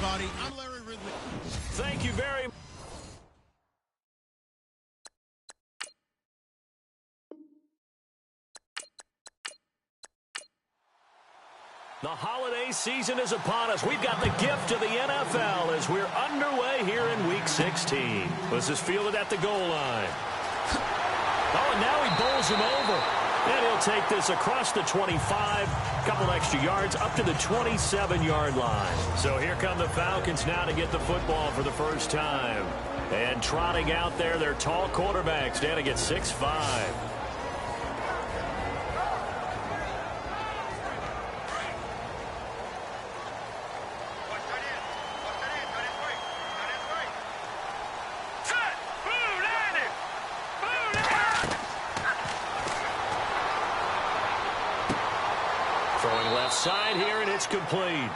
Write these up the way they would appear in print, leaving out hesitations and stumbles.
everybody. I'm Larry Ridley. Thank you very much. The holiday season is upon us. We've got the gift of the NFL as we're underway here in Week 16. This is fielded at the goal line. Oh, and now he bowls him over. And he'll take this across the 25, a couple extra yards, up to the 27-yard line. So here come the Falcons now to get the football for the first time. And trotting out there, their tall quarterback standing at 6'5". Throwing left side here, and it's complete.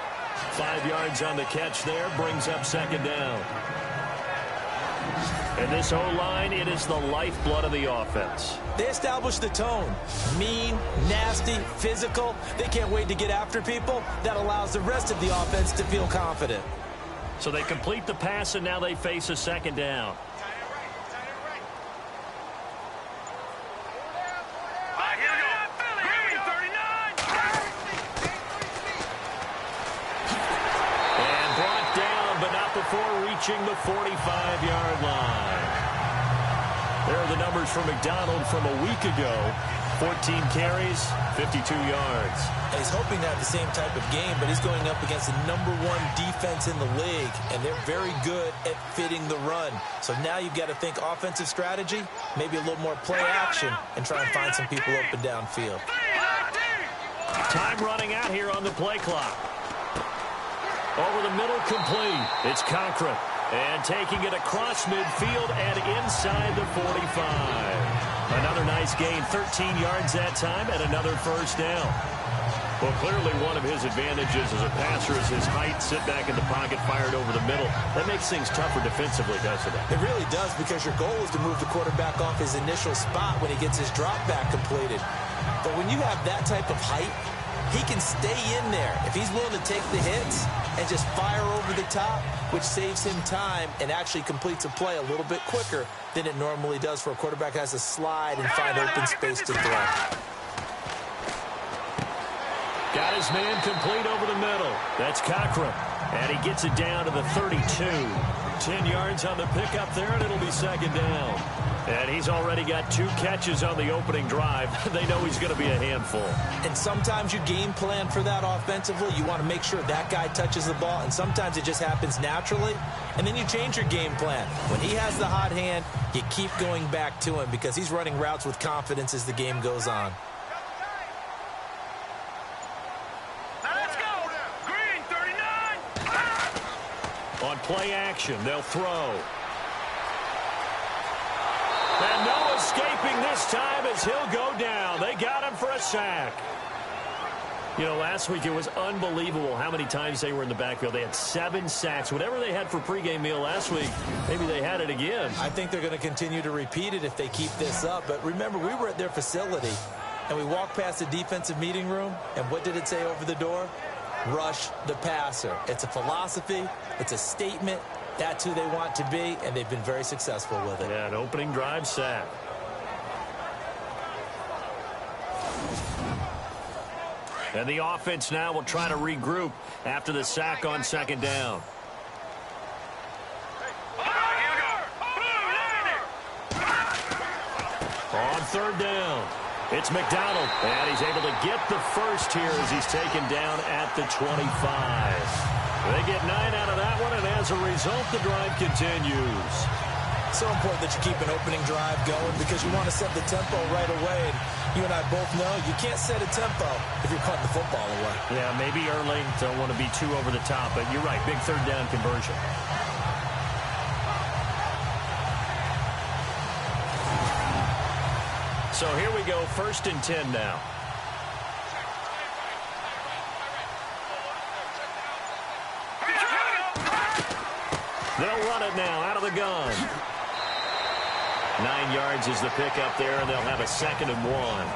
5 yards on the catch there, brings up second down. And this O-line, it is the lifeblood of the offense. They establish the tone. Mean, nasty, physical. They can't wait to get after people. That allows the rest of the offense to feel confident. So they complete the pass, and now they face a second down. Before reaching the 45-yard line. There are the numbers for McDonald from a week ago. 14 carries, 52 yards. He's hoping to have the same type of game, but he's going up against the #1 defense in the league, and they're very good at fitting the run. So now you've got to think offensive strategy, maybe a little more play action, and try and find some people open downfield. Time running out here on the play clock. Over the middle, complete. It's Cochran. And taking it across midfield and inside the 45. Another nice gain, 13 yards that time, and another first down. Well, clearly one of his advantages as a passer is his height. Sit back in the pocket, fired over the middle. That makes things tougher defensively, doesn't it? It really does, because your goal is to move the quarterback off his initial spot when he gets his drop back completed. But when you have that type of height, he can stay in there if he's willing to take the hits and just fire over the top, which saves him time and actually completes a play a little bit quicker than it normally does for a quarterback who has to slide and find open space to throw. Got his man complete over the middle. That's Cochran. And he gets it down to the 32. 10 yards on the pickup there, and it'll be second down. And he's already got 2 catches on the opening drive. They know he's going to be a handful. And sometimes you game plan for that offensively. You want to make sure that guy touches the ball, and sometimes it just happens naturally. And then you change your game plan. When he has the hot hand, you keep going back to him because he's running routes with confidence as the game goes on. On play action, they'll throw. And no escaping this time as he'll go down. They got him for a sack. You know, last week it was unbelievable how many times they were in the backfield. They had 7 sacks. Whatever they had for pregame meal last week, maybe they had it again. I think they're going to continue to repeat it if they keep this up. But remember, we were at their facility, and we walked past the defensive meeting room, and what did it say over the door? Rush the passer. It's a philosophy. It's a statement. That's who they want to be, and they've been very successful with it. Yeah, an opening drive sack. And the offense now will try to regroup after the sack on second down. On third down, it's McDonald, and he's able to get the first here as he's taken down at the 25. They get 9 out of that one, and as a result, the drive continues. So important that you keep an opening drive going because you want to set the tempo right away. And you and I both know you can't set a tempo if you're cutting the football away. Yeah, maybe early. Don't want to be too over the top, but you're right. Big third down conversion. So here we go, 1st and 10 now. They'll run it now out of the gun. 9 yards is the pickup there, and they'll have a 2nd and 1.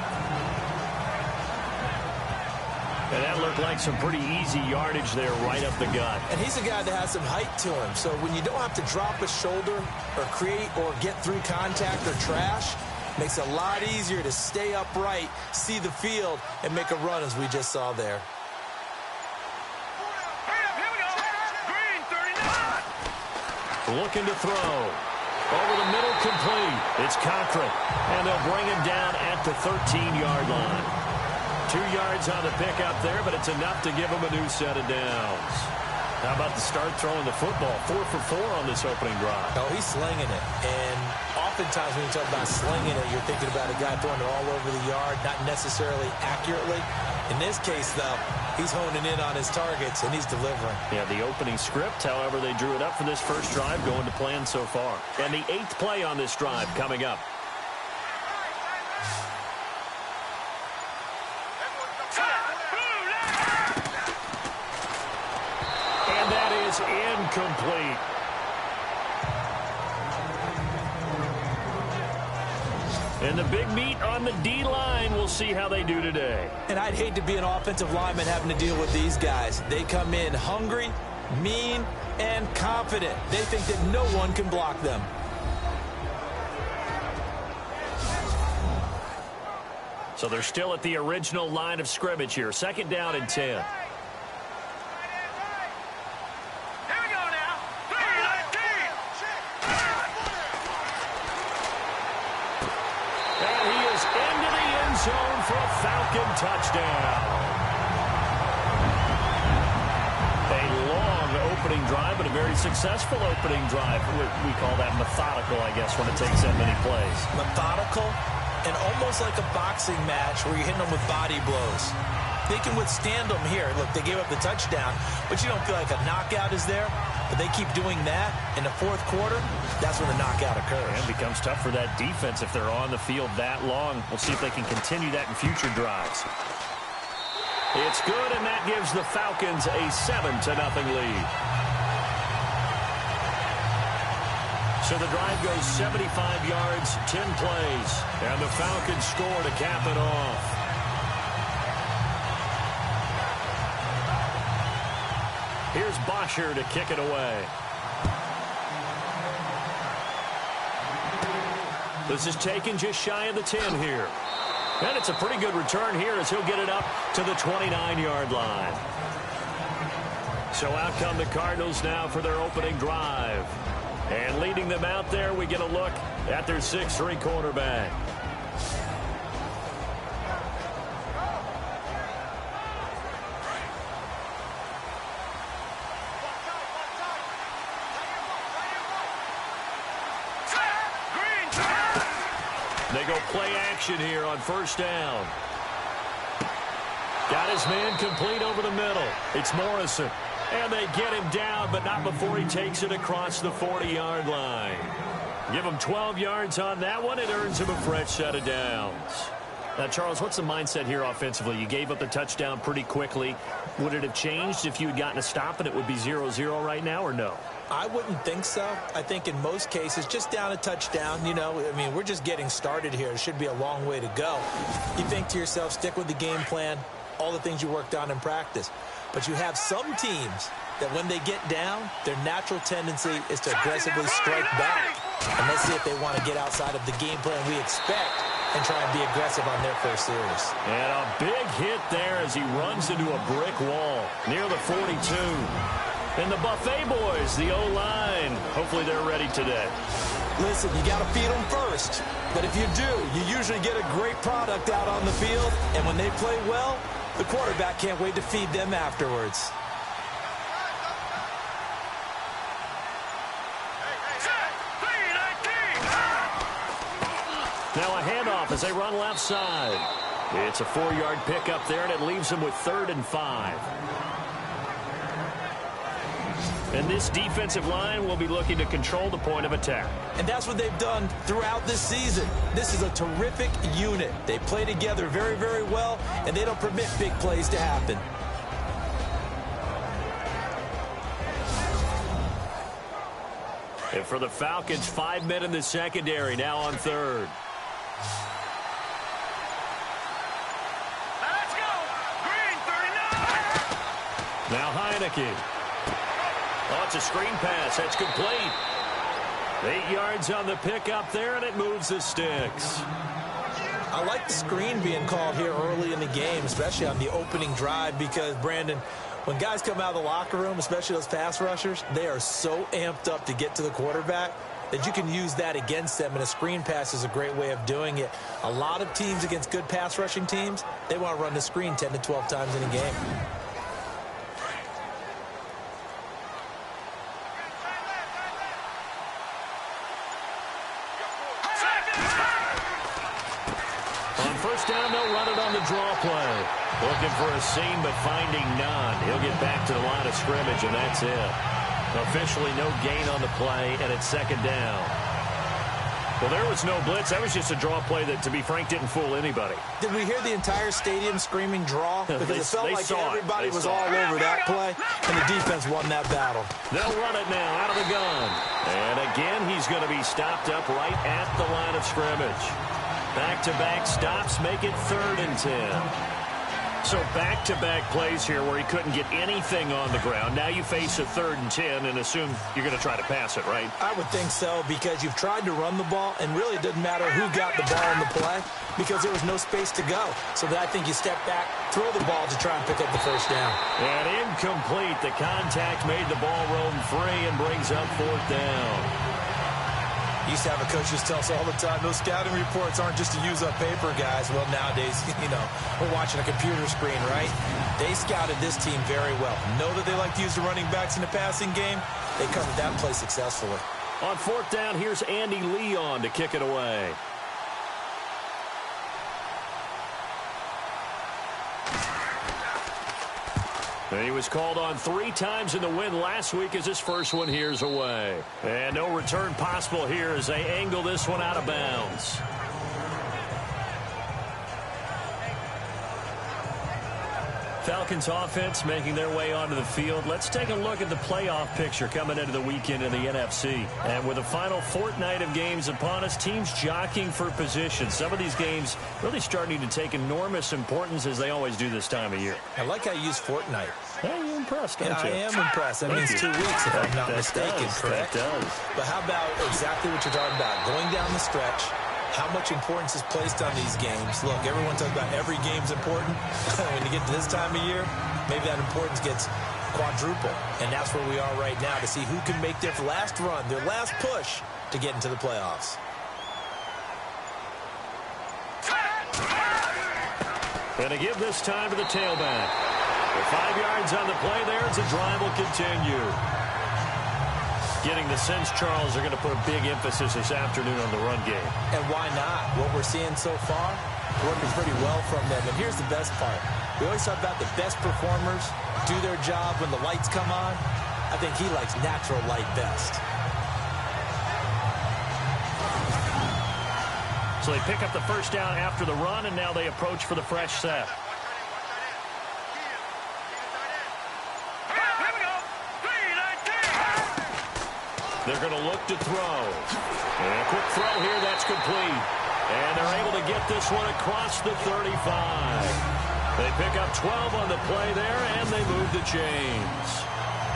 And that looked like some pretty easy yardage there right up the gut. And he's a guy that has some height to him. So when you don't have to drop a shoulder or create or get through contact or trash, makes it a lot easier to stay upright, see the field, and make a run as we just saw there. Looking to throw. Over the middle, complete. It's Cochran. And they'll bring him down at the 13-yard line. 2 yards on the pickup there, but it's enough to give him a new set of downs. How about the start throwing the football? 4 for 4 on this opening drive. Oh, he's slinging it. And oftentimes when you talk about slinging it, you're thinking about a guy throwing it all over the yard, not necessarily accurately. In this case, though, he's honing in on his targets, and he's delivering. Yeah, the opening script, however, they drew it up for this first drive, going to plan so far. And the 8th play on this drive coming up. And that is incomplete. And the big meat on the D-line, we'll see how they do today. And I'd hate to be an offensive lineman having to deal with these guys. They come in hungry, mean, and confident. They think that no one can block them. So they're still at the original line of scrimmage here. 2nd down and 10. Zone for a Falcon touchdown. A long opening drive, but a very successful opening drive. We call that methodical, I guess, when it takes that many plays. Methodical and almost like a boxing match where you're hitting them with body blows. They can withstand them here. Look, they gave up the touchdown, but you don't feel like a knockout is there. But they keep doing that in the 4th quarter. That's when the knockout occurs. And it becomes tough for that defense if they're on the field that long. We'll see if they can continue that in future drives. It's good, and that gives the Falcons a 7-0 lead. So the drive goes 75 yards, 10 plays, and the Falcons score to cap it off. Here's Bosher to kick it away. This is taken just shy of the 10 here. And it's a pretty good return here as he'll get it up to the 29-yard line. So out come the Cardinals now for their opening drive. And leading them out there, we get a look at their 6'3" quarterback. They go play action here on 1st down. Got his man complete over the middle. It's Morrison. And they get him down, but not before he takes it across the 40-yard line. Give him 12 yards on that one. It earns him a fresh set of downs. Now, Charles, what's the mindset here offensively? You gave up the touchdown pretty quickly. Would it have changed if you had gotten a stop and it would be 0-0 right now, or no? I wouldn't think so. I think in most cases, just down a touchdown, you know, I mean, we're just getting started here. It should be a long way to go. You think to yourself, stick with the game plan, all the things you worked on in practice. But you have some teams that when they get down, their natural tendency is to aggressively strike back. And let's see if they want to get outside of the game plan we expect and try and be aggressive on their first series. And a big hit there as he runs into a brick wall near the 42. And the Buffet boys, the O-line, hopefully they're ready today. Listen, you got to feed them first. But if you do, you usually get a great product out on the field. And when they play well, the quarterback can't wait to feed them afterwards. Now a handoff as they run left side. It's a 4-yard pickup there, and it leaves them with 3rd and 5. And this defensive line will be looking to control the point of attack. And that's what they've done throughout this season. This is a terrific unit. They play together very, very well, and they don't permit big plays to happen. And for the Falcons, 5 men in the secondary, now on 3rd. Let's go! Green 39! Now Heineke. Oh, it's a screen pass. That's complete. 8 yards on the pickup there, and it moves the sticks. I like the screen being called here early in the game, especially on the opening drive, because, Brandon, when guys come out of the locker room, especially those pass rushers, they are so amped up to get to the quarterback that you can use that against them, and a screen pass is a great way of doing it. A lot of teams against good pass rushing teams, they want to run the screen 10 to 12 times in a game. First down, they'll run it on the draw play. Looking for a seam, but finding none. He'll get back to the line of scrimmage, and that's it. Officially no gain on the play, and it's second down. Well, there was no blitz. That was just a draw play that, to be frank, didn't fool anybody. Did we hear the entire stadium screaming draw? Because it felt like everybody was all over that play, and the defense won that battle. They'll run it now out of the gun. And again, he's going to be stopped up right at the line of scrimmage. Back-to-back stops make it 3rd and 10. So back-to-back plays here where he couldn't get anything on the ground. Now you face a 3rd and 10 and assume you're going to try to pass it, right? I would think so, because you've tried to run the ball, and really it doesn't matter who got the ball in the play because there was no space to go. So that I think you step back, throw the ball to try and pick up the first down. And incomplete. The contact made the ball roam free and brings up 4th down. Used to have a coach just tell us all the time, those scouting reports aren't just to use up paper, guys. Well, nowadays, we're watching a computer screen, right? They scouted this team very well. Know that they like to use the running backs in the passing game. They covered that play successfully. On 4th down, here's Andy Leon to kick it away. And he was called on 3 times in the win last week as his first one here's away. And no return possible here as they angle this one out of bounds. Falcons offense making their way onto the field. Let's take a look at the playoff picture coming into the weekend in the NFC. And with the final fortnight of games upon us, teams jockeying for position. Some of these games really starting to take enormous importance as they always do this time of year. I like how you use fortnight. Hey, you're impressed, don't you? I am impressed. That means 2 weeks, if I'm not mistaken, correct? That does. But how about exactly what you're talking about? Going down the stretch, how much importance is placed on these games. Look, everyone talks about every game's important. When you get to this time of year, maybe that importance gets quadruple. And that's where we are right now, to see who can make their last run, their last push to get into the playoffs. And to give this time to the tailback. With 5 yards on the play there, as the drive will continue. Getting the sense, Charles, are going to put a big emphasis this afternoon on the run game. And why not? What we're seeing so far, working pretty well from them. And here's the best part. We always talk about the best performers do their job when the lights come on. I think he likes natural light best. So they pick up the first down after the run, and now they approach for the fresh set. They're going to look to throw. And a quick throw here, that's complete. And they're able to get this one across the 35. They pick up 12 on the play there, and they move the chains.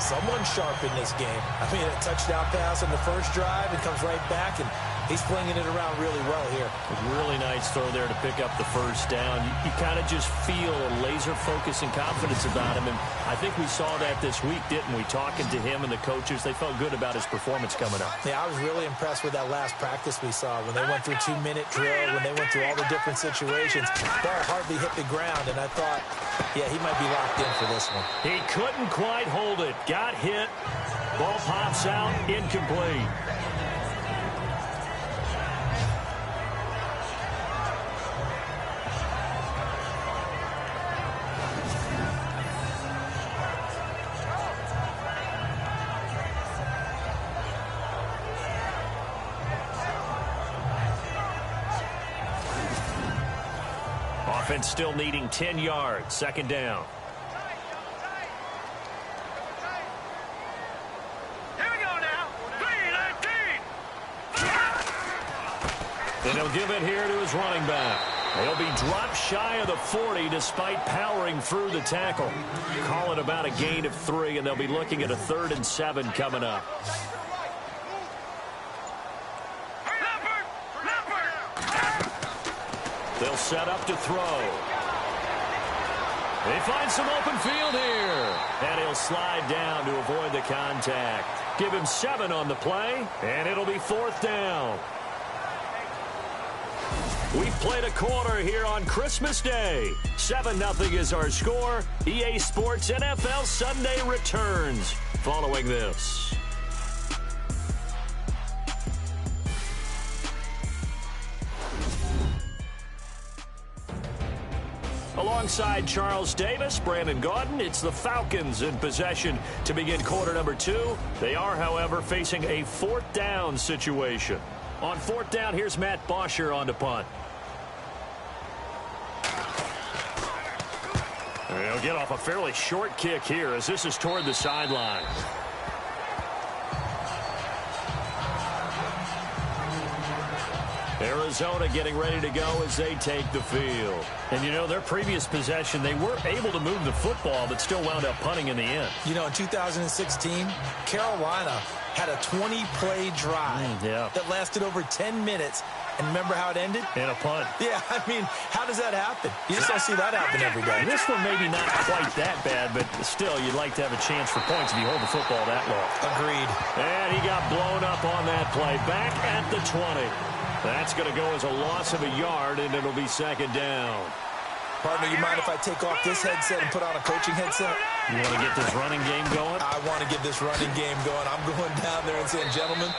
Someone sharp in this game. I mean, a touchdown pass on the first drive, and comes right back, and he's flinging it around really well here. A really nice throw there to pick up the first down. You kind of just feel a laser focus and confidence about him, and I think we saw that this week, didn't we? Talking to him and the coaches, they felt good about his performance coming up. Yeah, I was really impressed with that last practice we saw when they went through 2-minute drill, when they went through all the different situations. Ball hardly hit the ground, and I thought, yeah, he might be locked in for this one. He couldn't quite hold it. Got hit. Ball pops out. Incomplete. Offense still needing 10 yards. Second down. And he'll give it here to his running back. They'll be dropped shy of the 40 despite powering through the tackle. Call it about a gain of 3, and they'll be looking at a 3rd and 7 coming up. They'll set up to throw. They find some open field here. And he'll slide down to avoid the contact. Give him 7 on the play, and it'll be 4th down. We've played a quarter here on Christmas Day. 7-0 is our score. EA Sports NFL Sunday returns following this. Alongside Charles Davis, Brandon Gaudin, it's the Falcons in possession to begin quarter number 2. They are, however, facing a 4th down situation. On 4th down, here's Matt Bosher on to punt. They'll get off a fairly short kick here as this is toward the sideline. Arizona getting ready to go as they take the field. And, you know, their previous possession, they were able to move the football but still wound up punting in the end. You know, in 2016, Carolina had a 20-play drive that lasted over 10 minutes. And remember how it ended? In a punt. Yeah, I mean, how does that happen? You just don't see that happen every day. This one maybe not quite that bad, but still, you'd like to have a chance for points if you hold the football that long. Agreed. And he got blown up on that play. Back at the 20. That's going to go as a loss of a yard, and it'll be 2nd down. Partner, you mind if I take off this headset and put on a coaching headset? You want to get this running game going? I want to get this running game going. I'm going down there and saying, gentlemen,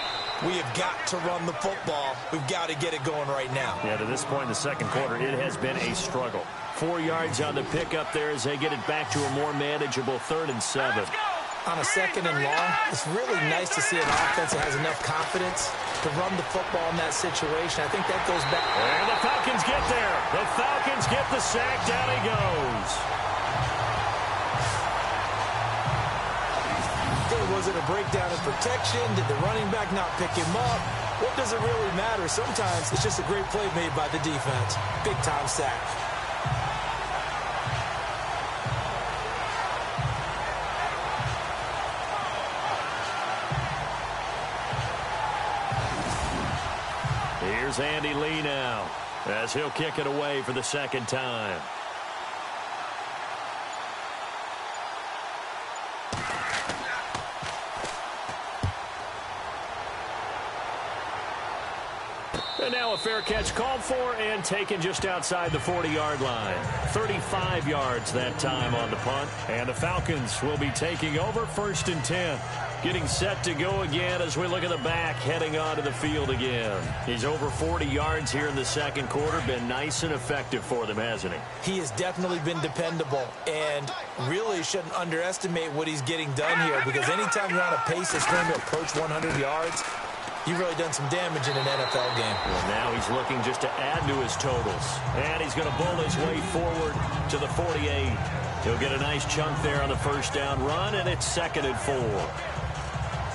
we have got to run the football. We've got to get it going right now. Yeah, to this point in the second quarter, it has been a struggle. 4 yards on the pickup there as they get it back to a more manageable 3rd and 7. On a 2nd and long, it's really nice to see an offense that has enough confidence to run the football in that situation. I think that goes back. And the Falcons get there. The Falcons get the sack. Down he goes. Was it a breakdown in protection? Did the running back not pick him up? What does it really matter? Sometimes it's just a great play made by the defense. Big-time sack. Here's Andy Lee now as he'll kick it away for the 2nd time. And now a fair catch called for and taken just outside the 40-yard line. 35 yards that time on the punt. And the Falcons will be taking over 1st and 10. Getting set to go again as we look at the back heading onto the field again. He's over 40 yards here in the second quarter. Been nice and effective for them, hasn't he? He has definitely been dependable and really shouldn't underestimate what he's getting done here because anytime you're on a pace that's going to approach 100 yards, you've really done some damage in an NFL game. Well, now he's looking just to add to his totals. And he's going to bull his way forward to the 48. He'll get a nice chunk there on the 1st down run, and it's 2nd and 4.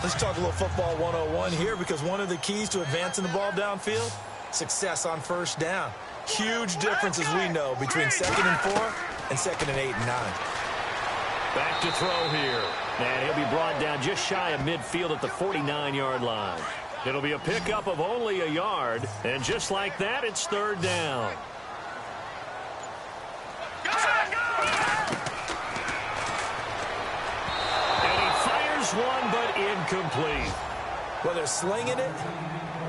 Let's talk a little football 101 here because one of the keys to advancing the ball downfield, success on 1st down. Huge difference, as we know, between 2nd and 4 and 2nd and 8 and 9. Back to throw here. And he'll be brought down just shy of midfield at the 49-yard line. It'll be a pickup of only a yard. And just like that, it's 3rd down. And he fires one, but incomplete. Well, they're slinging it.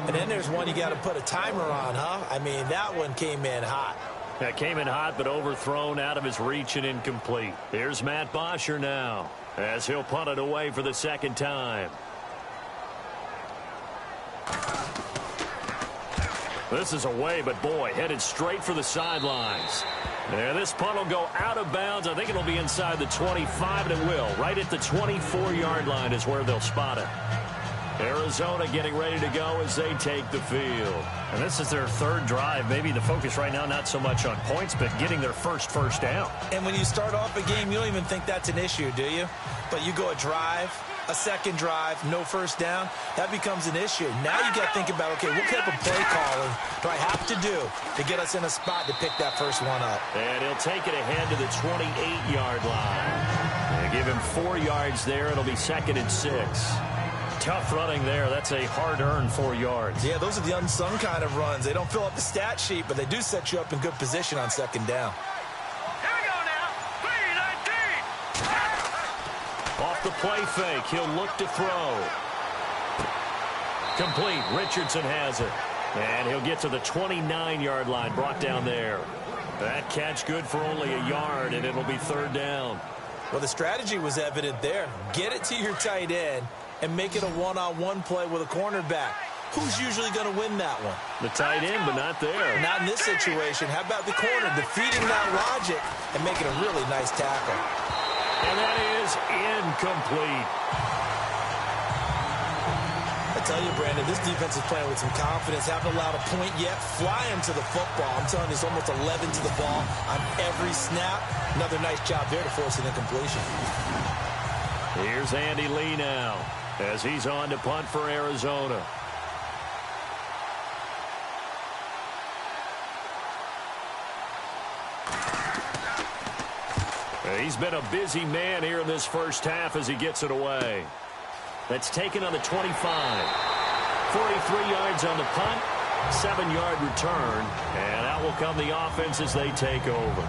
And then there's one you got to put a timer on, huh? I mean, that one came in hot. That came in hot, but overthrown out of his reach and incomplete. Here's Matt Bosher now as he'll punt it away for the 2nd time. This is away, but boy, headed straight for the sidelines. And this punt will go out of bounds. I think it'll be inside the 25, and it will. Right at the 24-yard line is where they'll spot it. Arizona getting ready to go as they take the field. And this is their 3rd drive. Maybe the focus right now not so much on points, but getting their first down. And when you start off a game, you don't even think that's an issue, do you? But you go a drive, a 2nd drive, no 1st down, that becomes an issue. Now you got to think about, okay, what type of play calling do I have to do to get us in a spot to pick that first one up? And he'll take it ahead to the 28-yard line. And give him 4 yards there. It'll be 2nd and 6. Tough running there. That's a hard-earned 4 yards. Yeah, those are the unsung kind of runs. They don't fill up the stat sheet, but they do set you up in good position on 2nd down. Here we go now. 3-19. Off the play fake, he'll look to throw. Complete. Richardson has it. And he'll get to the 29-yard line, brought down there. That catch good for only a yard, and it'll be 3rd down. Well, the strategy was evident there. Get it to your tight end and make it a one-on-one play with a cornerback. Who's usually going to win that one? The tight end, but not there. Not in this situation. How about the corner defeating that logic and making a really nice tackle? And that is incomplete. I tell you, Brandon, this defense is playing with some confidence. Haven't allowed a point yet. Flying to the football. I'm telling you, it's almost 11 to the ball on every snap. Another nice job there to force an incompletion. Here's Andy Lee now as he's on to punt for Arizona. He's been a busy man here in this first half as he gets it away. That's taken on the 25. 43 yards on the punt, 7-yard return, and out will come the offense as they take over.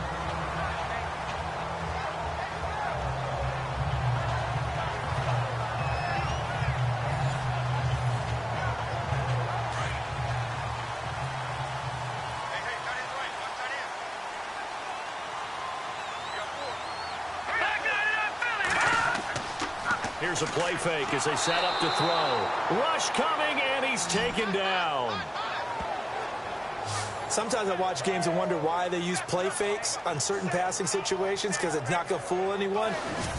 Here's a play fake as they set up to throw. Rush coming, and he's taken down. Sometimes I watch games and wonder why they use play fakes on certain passing situations because it's not going to fool anyone.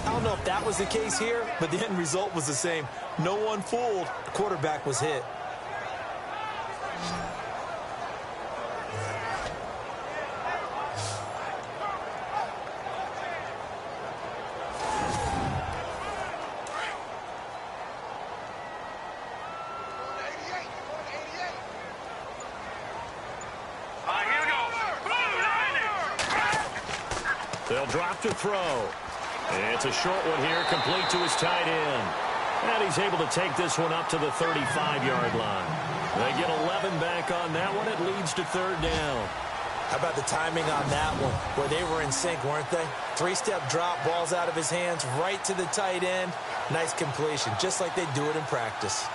I don't know if that was the case here, but the end result was the same. No one fooled. The quarterback was hit. They'll drop to throw. It's a short one here, complete to his tight end. And he's able to take this one up to the 35-yard line. They get 11 back on that one. It leads to 3rd down. How about the timing on that one, where they were in sync, weren't they? 3-step drop, balls out of his hands, right to the tight end. Nice completion, just like they do it in practice.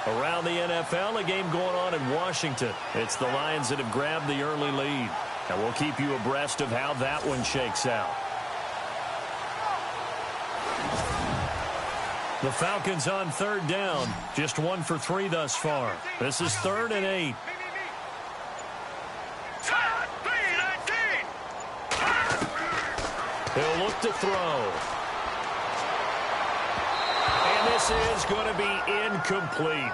Around the NFL, a game going on in Washington. It's the Lions that have grabbed the early lead. And we'll keep you abreast of how that one shakes out. The Falcons on 3rd down. Just 1 for 3 thus far. This is 3rd and 8. He'll look to throw. And this is going to be incomplete.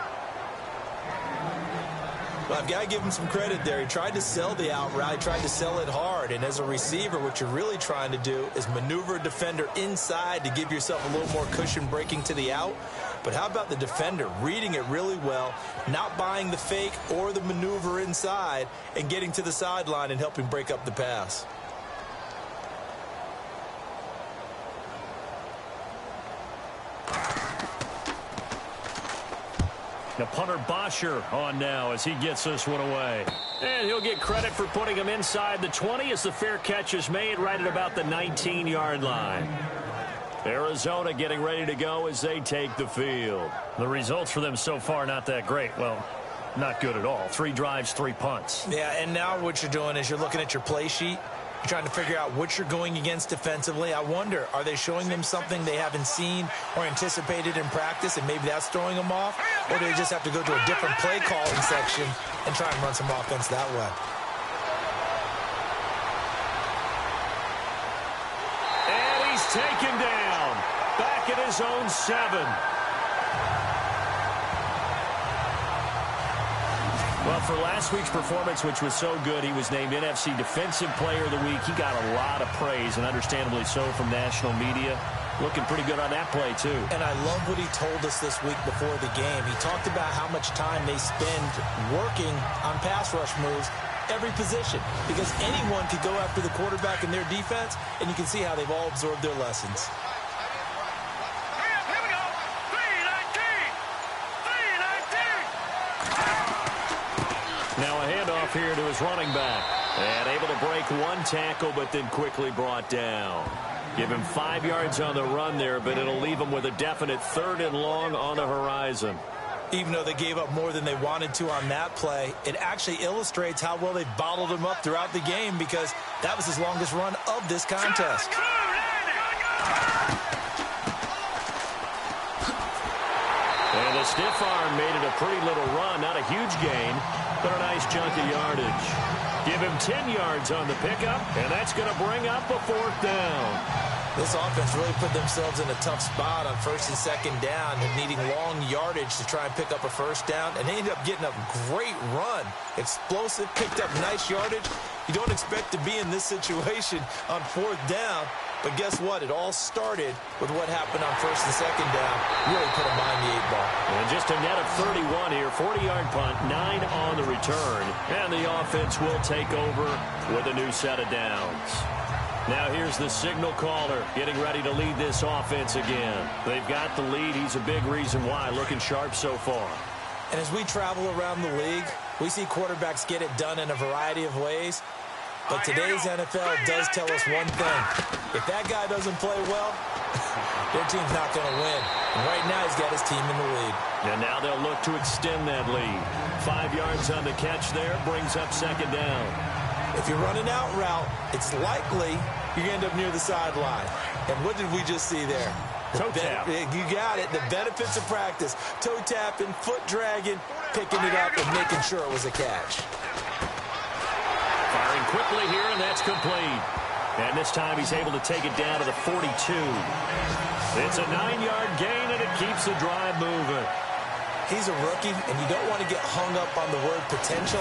Well, I've got to give him some credit there. He tried to sell the out route. He tried to sell it hard. And as a receiver, what you're really trying to do is maneuver a defender inside to give yourself a little more cushion breaking to the out. But how about the defender reading it really well, not buying the fake or the maneuver inside, and getting to the sideline and helping break up the pass? The punter Bosher on now as he gets this one away. And he'll get credit for putting him inside the 20 as the fair catch is made right at about the 19-yard line. Arizona getting ready to go as they take the field. The results for them so far not that great. Well, not good at all. 3 drives, 3 punts. Yeah, and now what you're doing is you're looking at your play sheet. You're trying to figure out what you're going against defensively. I wonder, are they showing them something they haven't seen or anticipated in practice, and maybe that's throwing them off? Or do they just have to go to a different play calling section and try and run some offense that way? And he's taken down. Back at his own 7. Well, for last week's performance, which was so good, he was named NFC Defensive Player of the Week. He got a lot of praise, and understandably so, from national media. Looking pretty good on that play, too. And I love what he told us this week before the game. He talked about how much time they spend working on pass rush moves, every position, because anyone could go after the quarterback in their defense, and you can see how they've all absorbed their lessons. Here we go. 3-19. Now a handoff here to his running back. And able to break one tackle, but then quickly brought down. Give him 5 yards on the run there, but it'll leave him with a definite 3rd and long on the horizon. Even though they gave up more than they wanted to on that play, it actually illustrates how well they bottled him up throughout the game, because that was his longest run of this contest. And the stiff arm made it a pretty little run. Not a huge gain, but a nice chunk of yardage. Give him 10 yards on the pickup, and that's going to bring up a 4th down. This offense really put themselves in a tough spot on 1st and 2nd down, needing long yardage to try and pick up a 1st down, and they ended up getting a great run. Explosive, picked up nice yardage. You don't expect to be in this situation on 4th down, but guess what? It all started with what happened on 1st and 2nd down. Really put them behind the 8 ball. And just a net of 31 here, 40-yard punt, 9 on the return. And the offense will take over with a new set of downs. Now here's the signal caller getting ready to lead this offense again. They've got the lead. He's a big reason why. Looking sharp so far. And as we travel around the league, we see quarterbacks get it done in a variety of ways. But today's NFL does tell us one thing. If that guy doesn't play well, their team's not going to win. And right now he's got his team in the lead. And now they'll look to extend that lead. 5 yards on the catch there brings up 2nd down. If you're running out route, it's likely you're going to end up near the sideline. And what did we just see there? Toe tap. You got it. The benefits of practice. Toe tapping, foot dragging, picking it up, and making sure it was a catch. Firing quickly here, and that's complete. And this time he's able to take it down to the 42. It's a 9-yard gain, and it keeps the drive moving. He's a rookie, and you don't want to get hung up on the word potential.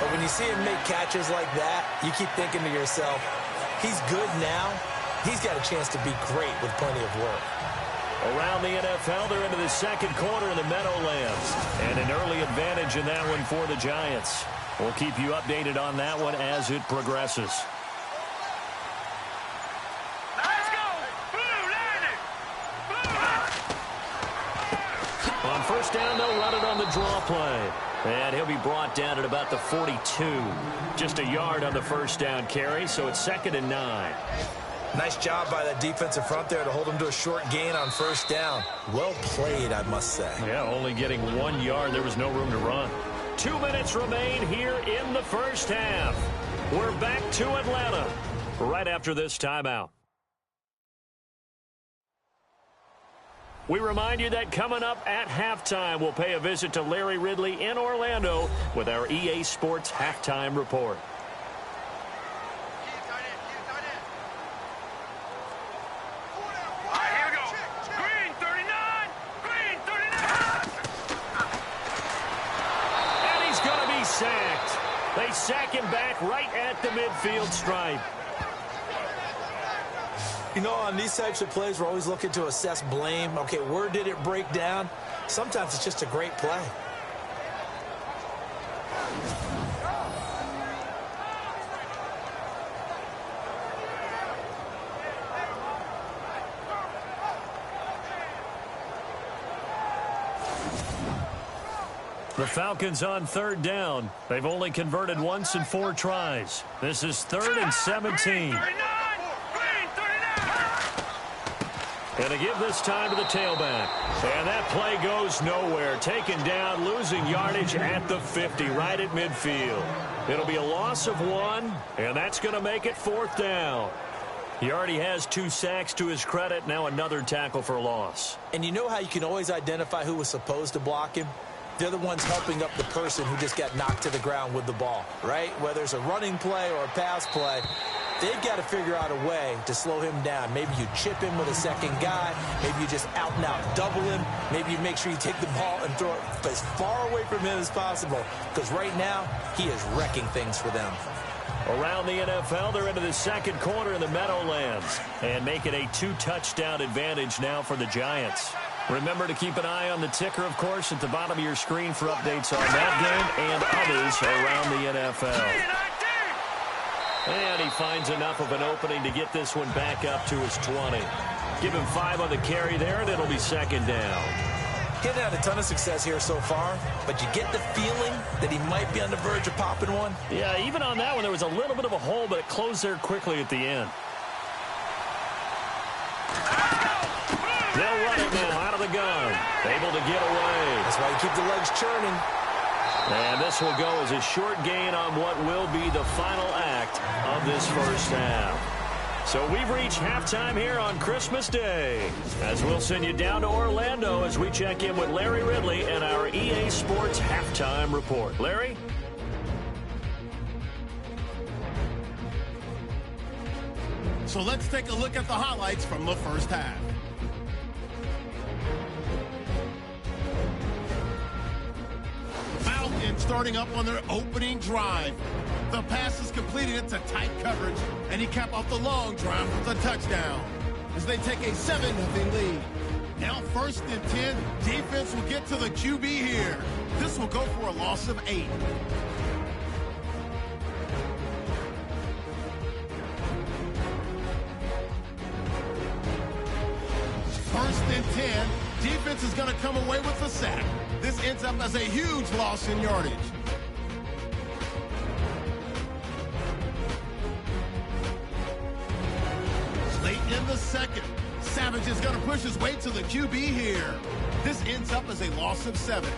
But when you see him make catches like that, you keep thinking to yourself, he's good now. He's got a chance to be great with plenty of work. Around the NFL, they're into the 2nd quarter in the Meadowlands. And an early advantage in that one for the Giants. We'll keep you updated on that one as it progresses. Let's go. Blue landing. On 1st down, they'll run it on the draw play. And he'll be brought down at about the 42. Just a yard on the 1st down carry, so it's 2nd and 9. Nice job by that defensive front there to hold him to a short gain on 1st down. Well played, I must say. Yeah, only getting 1 yard. There was no room to run. 2 minutes remain here in the 1st half. We're back to Atlanta right after this timeout. We remind you that coming up at halftime, we'll pay a visit to Larry Ridley in Orlando with our EA Sports Halftime Report. Here we go. Green 39. Green 39. And he's going to be sacked. They sack him back right at the midfield stripe. You know, on these types of plays, we're always looking to assess blame. Okay, where did it break down? Sometimes it's just a great play. The Falcons on 3rd down. They've only converted once in 4 tries. This is 3rd and 17. And to give this time to the tailback. And that play goes nowhere. Taken down, losing yardage at the 50, right at midfield. It'll be a loss of 1, and that's going to make it 4th down. He already has 2 sacks to his credit, now another tackle for loss. And you know how you can always identify who was supposed to block him? They're the ones helping up the person who just got knocked to the ground with the ball, right? Whether it's a running play or a pass play, they've got to figure out a way to slow him down. Maybe you chip him with a 2nd guy. Maybe you just out and out double him. Maybe you make sure you take the ball and throw it as far away from him as possible, because right now he is wrecking things for them. Around the NFL, they're into the second quarter in the Meadowlands and make it a 2-touchdown advantage now for the Giants. Remember to keep an eye on the ticker, of course, at the bottom of your screen for updates on that game and others around the NFL. And he finds enough of an opening to get this one back up to his 20. Give him 5 on the carry there, and it'll be second down. He's had a ton of success here so far, but you get the feeling that he might be on the verge of popping one. Yeah, even on that one, there was a little bit of a hole, but it closed there quickly at the end. They'll run it now out of the gun. Able to get away. That's why you keep the legs churning. And this will go as a short gain on what will be the final act of this first half. So we've reached halftime here on Christmas Day, as we'll send you down to Orlando as we check in with Larry Ridley and our EA Sports Halftime Report. Larry? So let's take a look at the highlights from the first half. Falcons starting up on their opening drive. The pass is completed into tight coverage, and he capped off the long drive with a touchdown as they take a 7-0 lead. Now 1st and 10, defense will get to the QB here. This will go for a loss of 8. First and 10, defense is going to come away with a sack. This ends up as a huge loss in yardage. Late in the second, Savage is going to push his way to the QB here. This ends up as a loss of 7.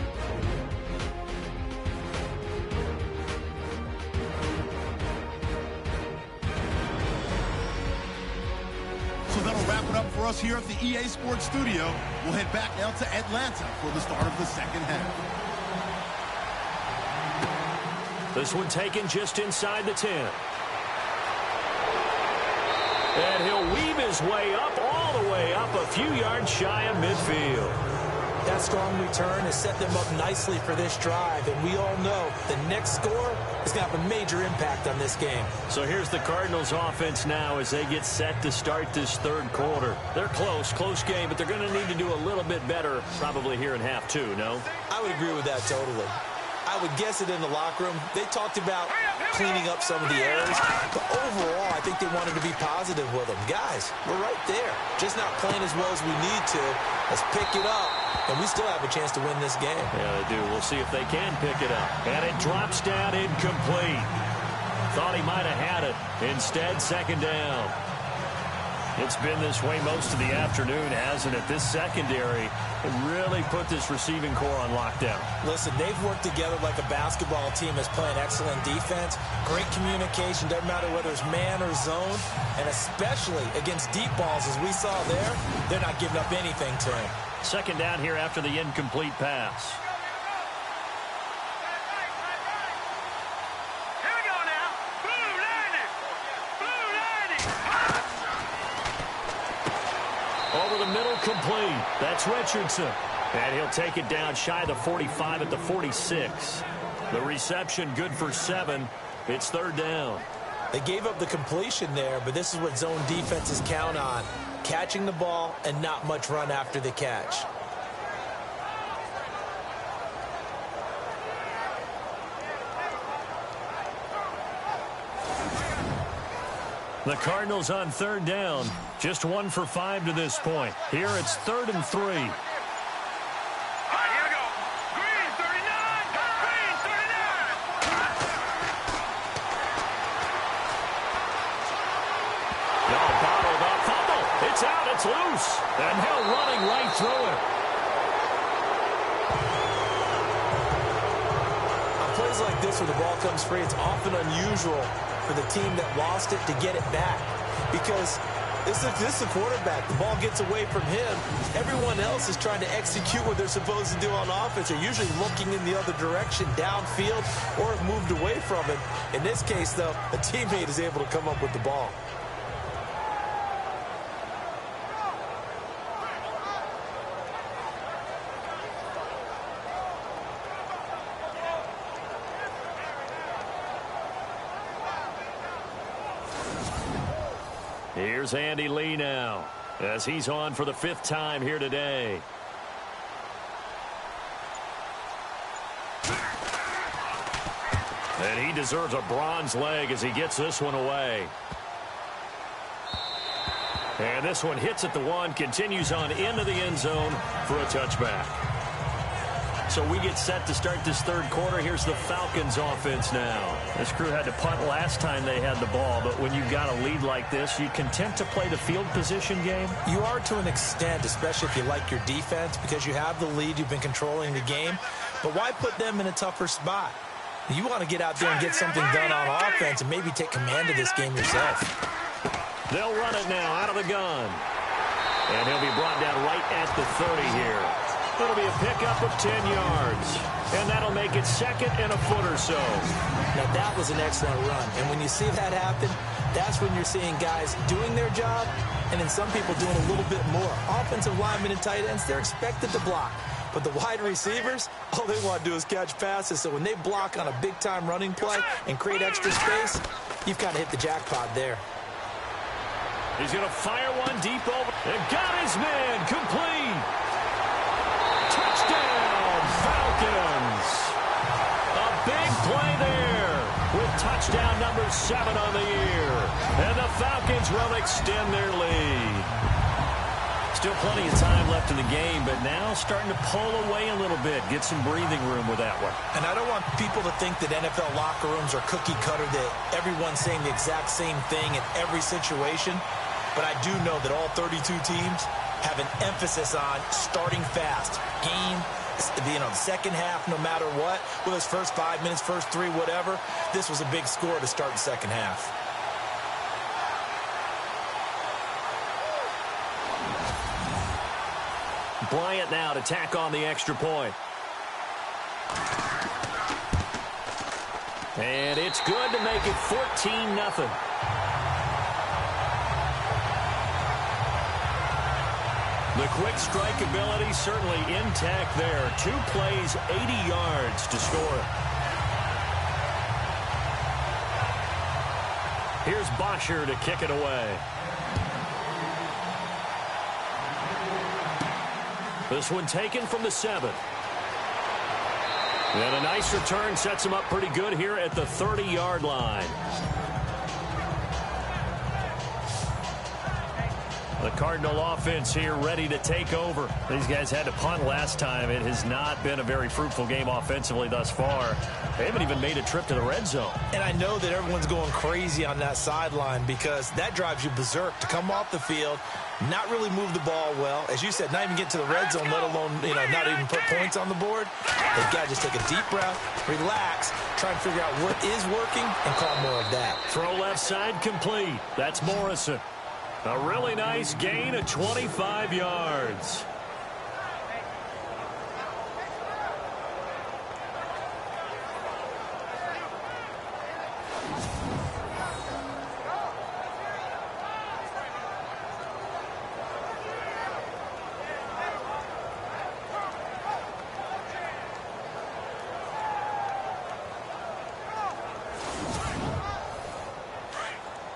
So that'll wrap it up for us here at the EA Sports Studio. We'll head back now to Atlanta for the start of the second half. This one taken just inside the 10. And he'll weave his way up, all the way up, a few yards shy of midfield. That strong return has set them up nicely for this drive, and we all know the next score is going to have a major impact on this game. So here's the Cardinals offense now as they get set to start this third quarter. They're close game, but they're going to need to do a little bit better probably here in half 2, no? I would agree with that totally. I would guess it in the locker room. They talked about cleaning up some of the errors, but overall, I think they wanted to be positive with them. Guys, we're right there. Just not playing as well as we need to. Let's pick it up, and we still have a chance to win this game. Yeah, they do. We'll see if they can pick it up. And it drops down incomplete. Thought he might have had it. Instead, second down. It's been this way most of the afternoon, hasn't it? This secondary really put this receiving core on lockdown. Listen, they've worked together like a basketball team that's playing excellent defense. Great communication, doesn't matter whether it's man or zone. And especially against deep balls, as we saw there, they're not giving up anything to him. Second down here after the incomplete pass. Here we go now. Blue 90. Blue 90. Over the middle, complete. That's Richardson. And he'll take it down shy of the 45 at the 46. The reception good for 7. It's third down. They gave up the completion there, but this is what zone defenses count on. Catching the ball and not much run after the catch. The Cardinals on third down. Just 1 for 5 to this point. Here it's 3rd and 3. All right, here we go. Green 39. Green 39. No, bottled up. Fumble. It's out. It's loose. And Hill running right through it. On plays like this where the ball comes free, it's often unusual for the team that lost it to get it back. Because this is the quarterback. The ball gets away from him. Everyone else is trying to execute what they're supposed to do on offense. They're usually looking in the other direction, downfield, or have moved away from him. In this case, though, a teammate is able to come up with the ball. Here's Andy Lee now, as he's on for the 5th time here today. And he deserves a bronze leg as he gets this one away. And this one hits at the 1, continues on into the end zone for a touchback. So we get set to start this 3rd quarter. Here's the Falcons offense now. This crew had to punt last time they had the ball, but when you've got a lead like this, you content to play the field position game? You are to an extent, especially if you like your defense, because you have the lead, you've been controlling the game. But why put them in a tougher spot? You want to get out there and get something done on offense and maybe take command of this game yourself. They'll run it now out of the gun. And he'll be brought down right at the 30 here. It'll be a pickup of 10 yards. And that'll make it 2nd and a foot or so. Now, that was an excellent run. And when you see that happen, that's when you're seeing guys doing their job and then some people doing a little bit more. Offensive linemen and tight ends, they're expected to block. But the wide receivers, all they want to do is catch passes. So when they block on a big-time running play and create extra space, you've got to hit the jackpot there. He's going to fire one deep over. And got his man complete. Touchdown, Falcons. A big play there with touchdown number 7 on the year. And the Falcons will extend their lead. Still plenty of time left in the game, but now starting to pull away a little bit. Get some breathing room with that one. And I don't want people to think that NFL locker rooms are cookie cutter, that everyone's saying the exact same thing in every situation. But I do know that all 32 teams have an emphasis on starting fast. Game, the second half, no matter what, whether it's first 5 minutes, first 3, whatever. This was a big score to start the second half. Bryant now to tack on the extra point. And it's good to make it 14-0. The quick strike ability certainly intact there. 2 plays, 80 yards to score. Here's Bosher to kick it away. This one taken from the 7. And a nice return sets him up pretty good here at the 30-yard line. The Cardinal offense here ready to take over. These guys had to punt last time. It has not been a very fruitful game offensively thus far. They haven't even made a trip to the red zone. And I know that everyone's going crazy on that sideline because that drives you berserk to come off the field, not really move the ball well. As you said, not even get to the red zone, let alone, not even put points on the board. They've got to just take a deep breath, relax, try and figure out what is working, and call more of that. Throw left side complete. That's Morrison. A really nice gain of 25 yards.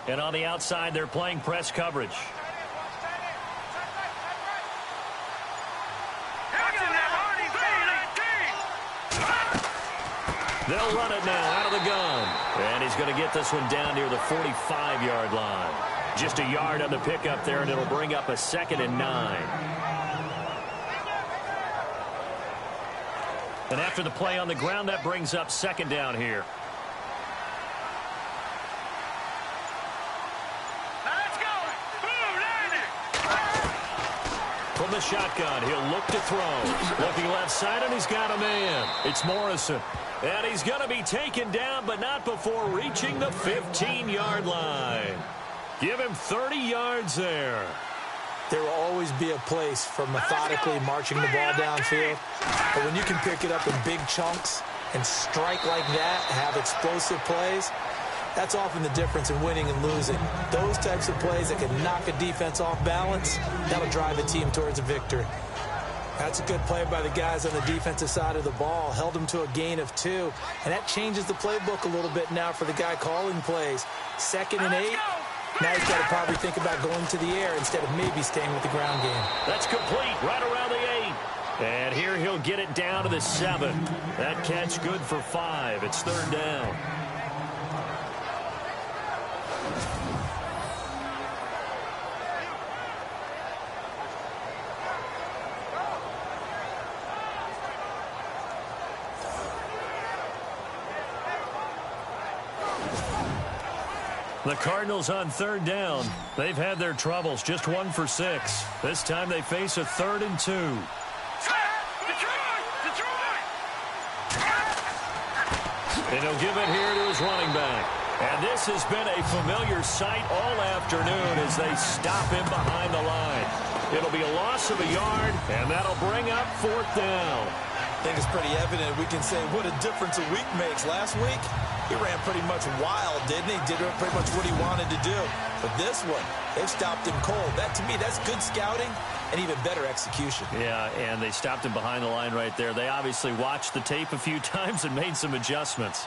And on the outside, they're playing press coverage. They'll run it now out of the gun. And he's going to get this one down near the 45-yard line. Just a yard on the pickup there, and it'll bring up a 2nd and 9. And after the play on the ground, that brings up 2nd down here. From the shotgun, he'll look to throw. Looking left side, and he's got a man. It's Morrison. And he's going to be taken down, but not before reaching the 15-yard line. Give him 30 yards there. There will always be a place for methodically marching the ball downfield. But when you can pick it up in big chunks and strike like that, have explosive plays, that's often the difference in winning and losing. Those types of plays that can knock a defense off balance, that'll drive a team towards a victory. That's a good play by the guys on the defensive side of the ball. Held them to a gain of 2. And that changes the playbook a little bit now for the guy calling plays. 2nd and 8. Now he's got to probably think about going to the air instead of maybe staying with the ground game. That's complete right around the 8. And here he'll get it down to the 7. That catch good for 5. It's 3rd down. The Cardinals on 3rd down. They've had their troubles, just 1 for 6. This time they face a 3rd and 2. And he'll give it here to his running back. And this has been a familiar sight all afternoon as they stop him behind the line. It'll be a loss of a yard, and that'll bring up 4th down. I think it's pretty evident. We can say what a difference a week makes. Last week, he ran pretty much wild, didn't he? Did pretty much what he wanted to do. But this one, they've stopped him cold. That, to me, that's good scouting and even better execution. Yeah, and they stopped him behind the line right there. They obviously watched the tape a few times and made some adjustments.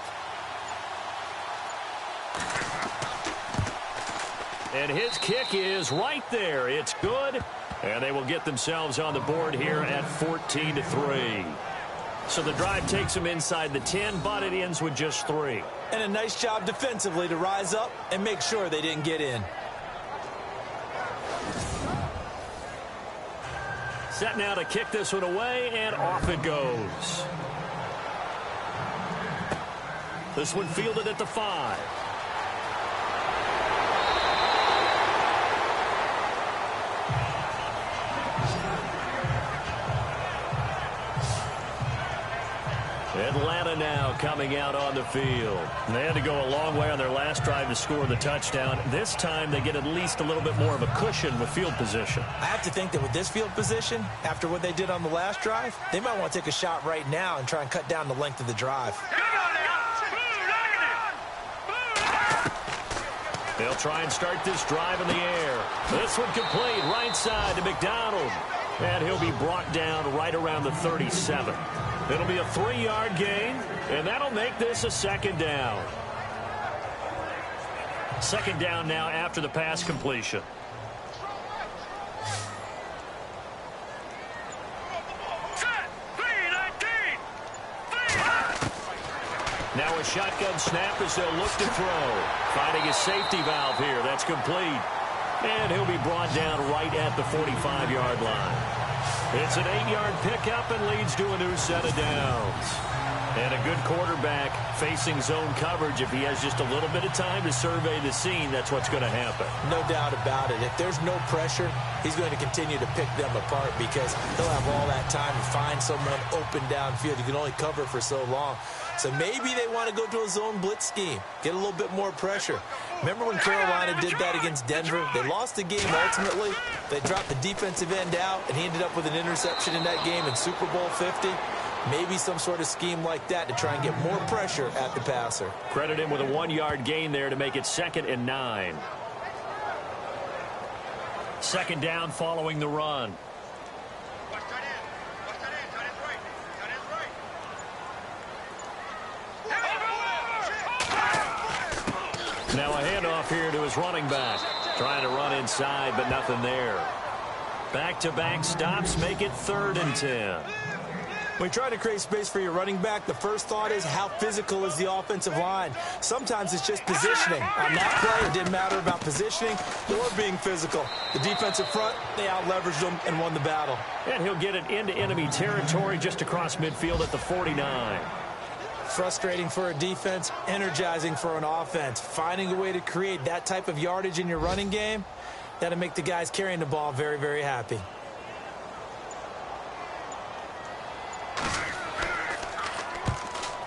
And his kick is right there. It's good. And they will get themselves on the board here at 14-3. So the drive takes them inside the 10, but it ends with just 3. And a nice job defensively to rise up and make sure they didn't get in. Set now to kick this one away, and off it goes. This one fielded at the 5. Atlanta now coming out on the field. They had to go a long way on their last drive to score the touchdown. This time they get at least a little bit more of a cushion with field position. I have to think that with this field position, after what they did on the last drive, they might want to take a shot right now and try and cut down the length of the drive. They'll try and start this drive in the air. This one complete right side to McDonald. And he'll be brought down right around the 37. It'll be a 3-yard gain, and that'll make this a 2nd down. 2nd down now after the pass completion. Now a shotgun snap as they'll look to throw. Finding a safety valve here. That's complete. And he'll be brought down right at the 45-yard line. It's an 8-yard pickup and leads to a new set of downs. And a good quarterback facing zone coverage. If he has just a little bit of time to survey the scene, that's what's going to happen. No doubt about it. If there's no pressure, he's going to continue to pick them apart because he'll have all that time to find someone open downfield. You can only cover for so long. So maybe they want to go to a zone blitz scheme, get a little bit more pressure. Remember when Carolina did that against Denver? They lost the game ultimately. They dropped the defensive end out, and he ended up with an interception in that game in Super Bowl 50. Maybe some sort of scheme like that to try and get more pressure at the passer. Credit him with a 1-yard gain there to make it 2nd and 9. 2nd down following the run. Now a handoff here to his running back. Trying to run inside, but nothing there. Back-to-back stops make it 3rd and 10. When you try to create space for your running back, the first thought is how physical is the offensive line. Sometimes it's just positioning. On that play, it didn't matter about positioning or being physical. The defensive front, they out-leveraged them and won the battle. And he'll get it into enemy territory just across midfield at the 49. Frustrating for a defense, energizing for an offense. Finding a way to create that type of yardage in your running game, that'll make the guys carrying the ball very, very happy.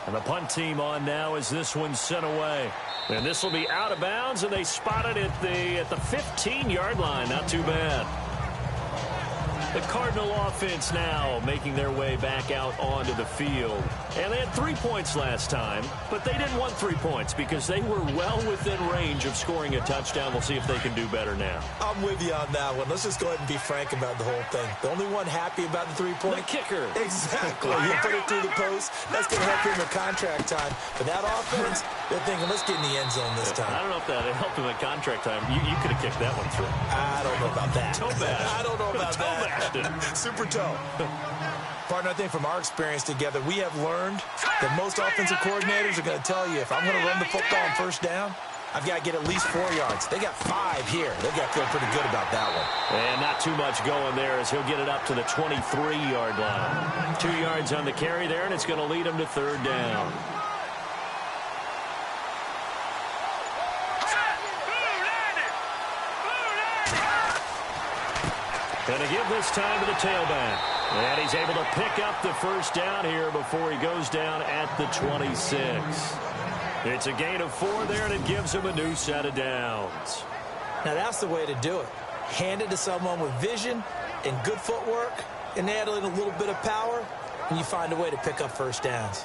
And the punt team on now as this one's sent away. And this will be out of bounds, and they spot it at the 15-yard line. Not too bad. The Cardinal offense now making their way back out onto the field. And they had 3 points last time, but they didn't want 3 points because they were well within range of scoring a touchdown. We'll see if they can do better now. I'm with you on that one. Let's just go ahead and be frank about the whole thing. The only one happy about the 3-point? The kicker. Exactly. He put it through the post. That's going to help him in contract time. But that offense, They're thinking, let's get in the end zone this time. I don't know if that helped him at contract time. You could have kicked that one through. I don't know about that. Toe bash. I don't know about toe that. bashed it. Super toe. Partner, I think from our experience together, we have learned that most offensive coordinators are going to tell you, if I'm going to run the football on first down, I've got to get at least 4 yards. They got 5 here. They've got to feel pretty good about that one. And not too much going there as he'll get it up to the 23-yard line. 2 yards on the carry there, and it's going to lead him to third down. And to give this time to the tailback. And he's able to pick up the first down here before he goes down at the 26. It's a gain of 4 there, and it gives him a new set of downs. Now, that's the way to do it. Hand it to someone with vision and good footwork, and add in a little bit of power, and you find a way to pick up first downs.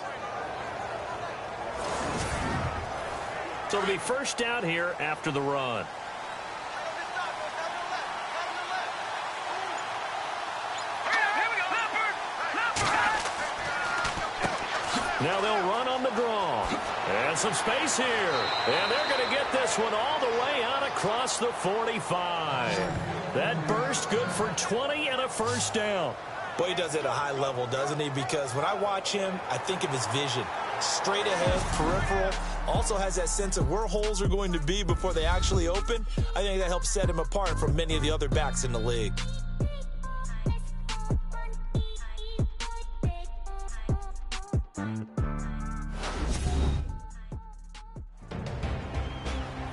So it'll be first down here after the run. Now they'll run on the draw. And some space here. And they're going to get this one all the way out across the 45. That burst good for 20 and a first down. Boy, he does it at a high level, doesn't he? Because when I watch him, I think of his vision. Straight ahead, peripheral. Also has that sense of where holes are going to be before they actually open. I think that helps set him apart from many of the other backs in the league.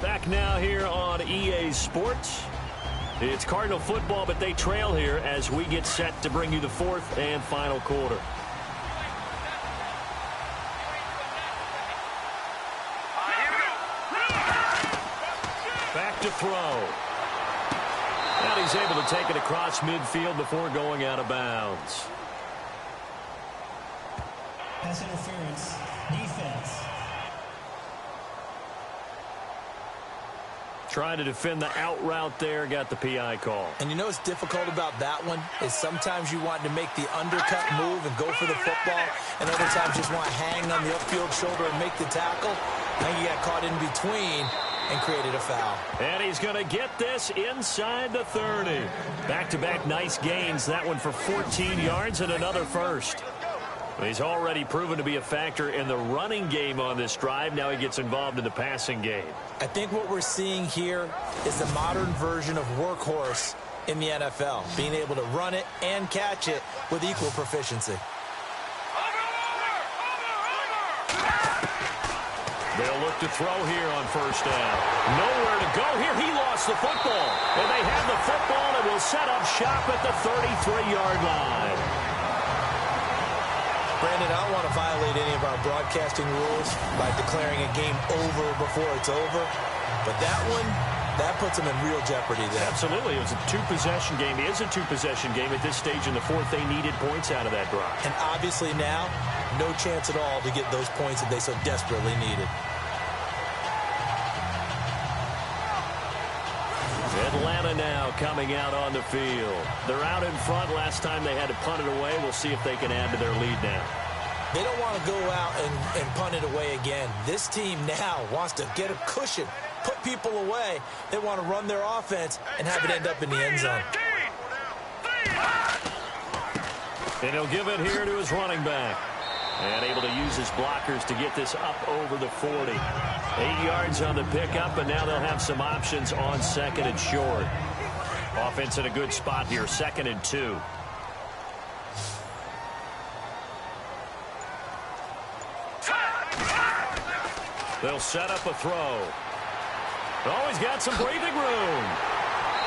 Back now here on EA Sports. It's Cardinal football, but they trail here as we get set to bring you the fourth and final quarter. Back to throw. And he's able to take it across midfield before going out of bounds. Pass interference. Defense. Trying to defend the out route there, got the PI call. And you know what's difficult about that one is sometimes you want to make the undercut move and go for the football, and other times you just want to hang on the upfield shoulder and make the tackle. I think you got caught in between and created a foul. And he's going to get this inside the 30. Back-to-back nice gains. That one for 14 yards and another first. He's already proven to be a factor in the running game on this drive. Now he gets involved in the passing game. I think what we're seeing here is the modern version of workhorse in the NFL, being able to run it and catch it with equal proficiency. They'll look to throw here on first down. Nowhere to go here. He lost the football. And they have the football and will set up shop at the 33-yard line. Brandon, I don't want to violate any of our broadcasting rules by declaring a game over before it's over. But that one, that puts them in real jeopardy there. Absolutely. It was a two-possession game. It is a two-possession game at this stage in the fourth. They needed points out of that drive. And obviously now, no chance at all to get those points that they so desperately needed. Atlanta now coming out on the field. They're out in front. Last time they had to punt it away. We'll see if they can add to their lead now. They don't want to go out and punt it away again. This team now wants to get a cushion, put people away. They want to run their offense and have it end up in the end zone. And he'll give it here to his running back. And able to use his blockers to get this up over the 40. 8 yards on the pickup, and now they'll have some options on second and short. Offense in a good spot here, 2nd and 2. They'll set up a throw. Oh, he's got some breathing room.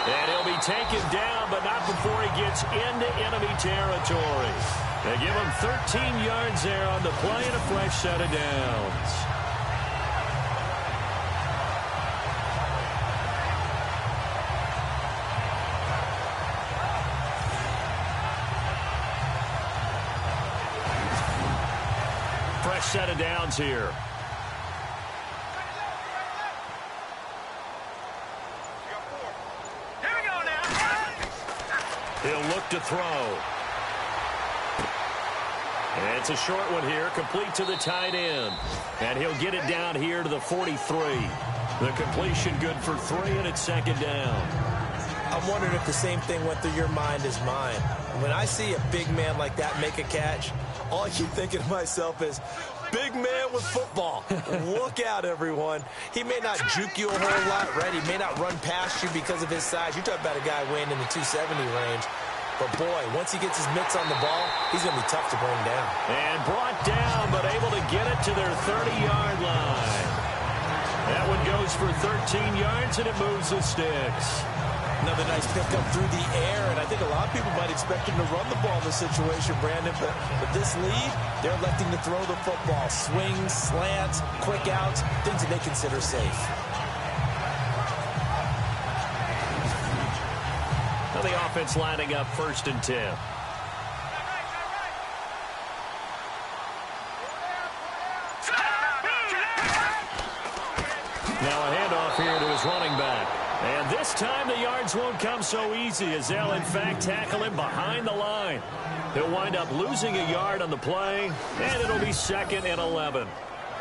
And he'll be taken down, but not before he gets into enemy territory. They give him 13 yards there on the play and a fresh set of downs. Fresh set of downs here. He'll look to throw. It's a short one here, complete to the tight end. And he'll get it down here to the 43. The completion good for 3, and it's second down. I'm wondering if the same thing went through your mind as mine. When I see a big man like that make a catch, all I keep thinking to myself is, big man with football. Look out, everyone. He may not juke you a whole lot, right? He may not run past you because of his size. You're talking about a guy weighing in the 270 range. But, boy, once he gets his mitts on the ball, he's going to be tough to bring down. And brought down, but able to get it to their 30-yard line. That one goes for 13 yards, and it moves the sticks. Another nice pickup through the air, and I think a lot of people might expect him to run the ball in this situation, Brandon, but with this lead, they're electing to throw the football. Swings, slants, quick outs, things that they consider safe. Now the offense lining up 1st and 10. Now a handoff here to his running back. And this time the yards won't come so easy as they'll, in fact, tackle him behind the line. He'll wind up losing a yard on the play, and it'll be 2nd and 11.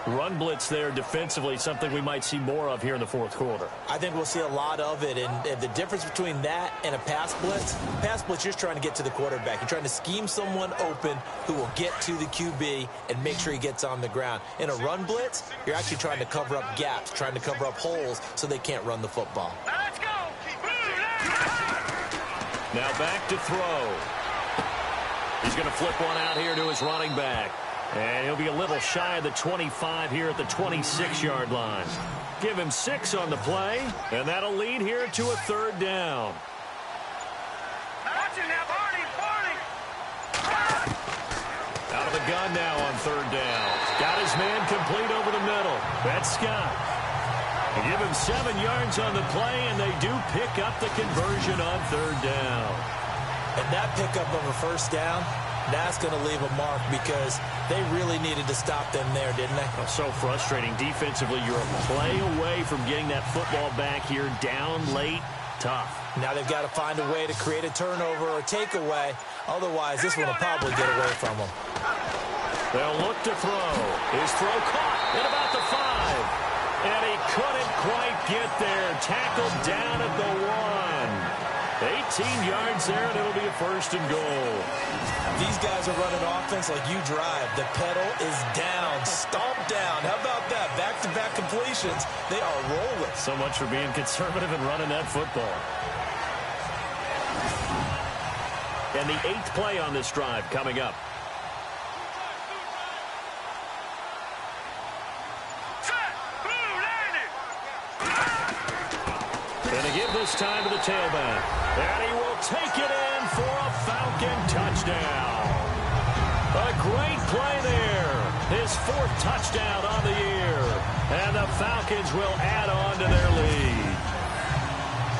Run blitz there defensively, something we might see more of here in the 4th quarter. I think we'll see a lot of it, and the difference between that and a pass blitz, you're just trying to get to the quarterback. You're trying to scheme someone open who will get to the QB and make sure he gets on the ground. In a run blitz, you're actually trying to cover up gaps, trying to cover up holes so they can't run the football. Let's go. Now back to throw. He's going to flip one out here to his running back. And he'll be a little shy of the 25 here at the 26-yard line. Give him 6 on the play, and that'll lead here to a 3rd down. Watch it now, Barney. Out of the gun now on 3rd down. Got his man complete over the middle. That's Scott. They give him 7 yards on the play, and they do pick up the conversion on 3rd down. And that pickup of a 1st down, that's going to leave a mark because they really needed to stop them there, didn't they? Oh, so frustrating. Defensively, you're a play away from getting that football back here down late. Tough. Now they've got to find a way to create a turnover or takeaway. Otherwise, this one will probably get away from them. They'll look to throw. His throw caught at about the 5. And he couldn't quite get there. Tackled down at the 1. 18 yards there, and it'll be a 1st and goal. These guys are running offense like you drive. The pedal is down, stomp down. How about that? Back-to-back completions. They are rolling. So much for being conservative and running that football. And the 8th play on this drive coming up. And to give this time to the tailback. And he will take it in for a Falcon touchdown. A great play there. His 4th touchdown on the year. And the Falcons will add on to their lead.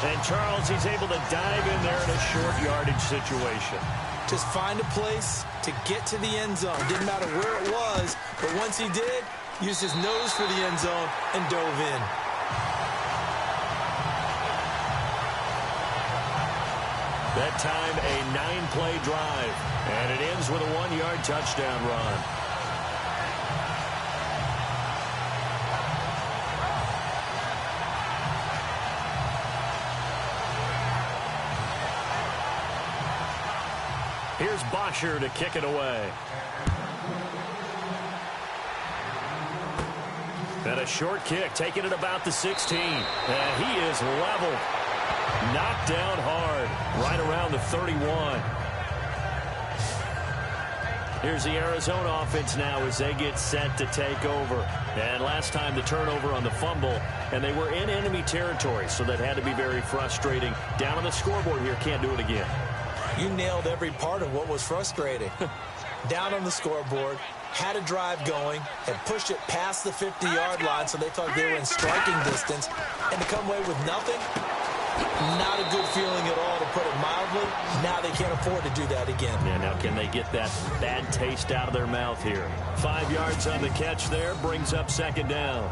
And Charles, he's able to dive in there in a short yardage situation. Just find a place to get to the end zone. Didn't matter where it was, but once he did, used his nose for the end zone and dove in. That time, a 9-play drive. And it ends with a 1-yard touchdown run. Here's Bosher to kick it away. And a short kick, taking it about the 16. And he is leveled. Knocked down hard, right around the 31. Here's the Arizona offense now as they get set to take over. And last time the turnover on the fumble, and they were in enemy territory, so that had to be very frustrating. Down on the scoreboard here, can't do it again. You nailed every part of what was frustrating. Down on the scoreboard, had a drive going, had pushed it past the 50-yard line so they thought they were in striking distance, and to come away with nothing, not a good feeling at all, to put it mildly. Now they can't afford to do that again. Yeah, now can they get that bad taste out of their mouth here? 5 yards on the catch there, brings up 2nd down.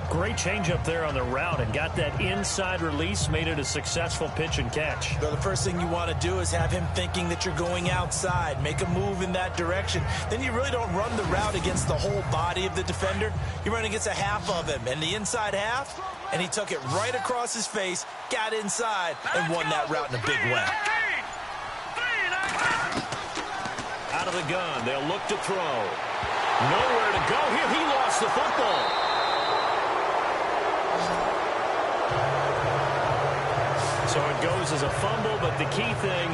Great changeup there on the route and got that inside release, made it a successful pitch and catch. So the first thing you want to do is have him thinking that you're going outside, make a move in that direction. Then you really don't run the route against the whole body of the defender. You run against a half of him, and the inside half, and he took it right across his face, got inside, and won that route in a big way. Out of the gun, they'll look to throw. Nowhere to go here. He lost the football. So it goes as a fumble, but the key thing,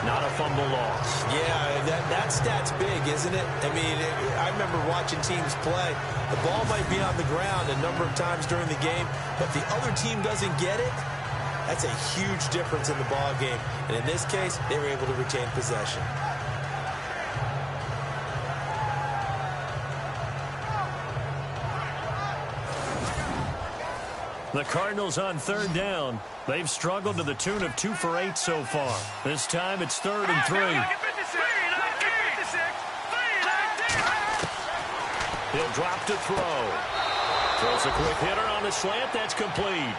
not a fumble loss. Yeah, that stat's big, isn't it? I mean, I remember watching teams play. The ball might be on the ground a number of times during the game, but if the other team doesn't get it, that's a huge difference in the ball game. And in this case, they were able to retain possession. The Cardinals on third down. They've struggled to the tune of 2 for 8 so far. This time it's 3rd and 3. He'll drop to throw. Throws a quick hitter on the slant. That's complete.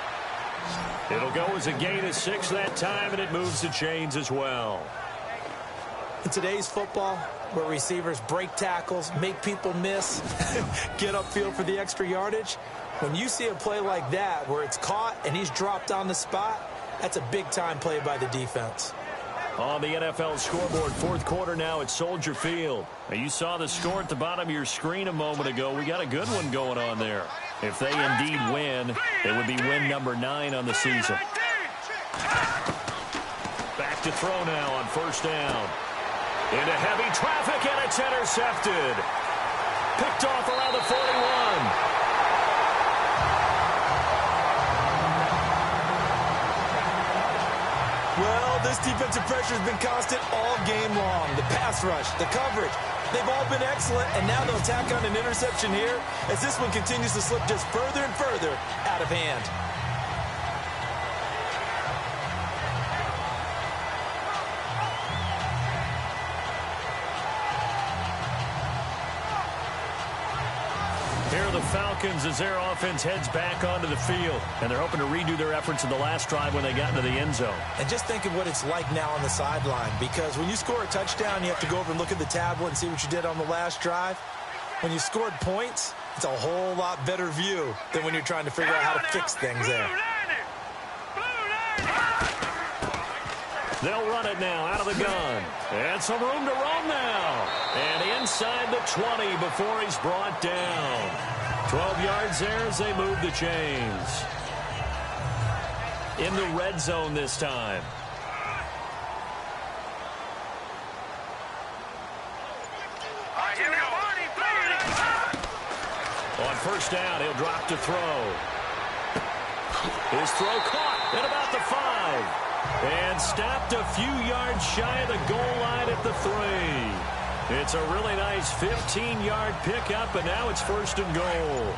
It'll go as a gain of 6 that time, and it moves the chains as well. In today's football, where receivers break tackles, make people miss, get upfield for the extra yardage, when you see a play like that where it's caught and he's dropped on the spot, that's a big-time play by the defense. On the NFL scoreboard, 4th quarter now at Soldier Field. Now, you saw the score at the bottom of your screen a moment ago. We got a good one going on there. If they indeed win, it would be win number 9 on the season. Back to throw now on 1st down. Into heavy traffic, and it's intercepted. Picked off around the 41. Well, this defensive pressure has been constant all game long. The pass rush, the coverage, they've all been excellent, and now they'll tack on an interception here as this one continues to slip just further and further out of hand. Here are the Falcons as their offense heads back onto the field, and they're hoping to redo their efforts in the last drive when they got into the end zone. And just think of what it's like now on the sideline, because when you score a touchdown, you have to go over and look at the tablet and see what you did on the last drive. When you scored points, it's a whole lot better view than when you're trying to figure out how to fix things there. They'll run it now out of the gun. And some room to run now. And inside the 20 before he's brought down. 12 yards there as they move the chains. In the red zone this time. On 1st down, he'll drop to throw. His throw caught at about the 5. And stopped a few yards shy of the goal line at the 3. It's a really nice 15-yard pickup, and now it's 1st and goal.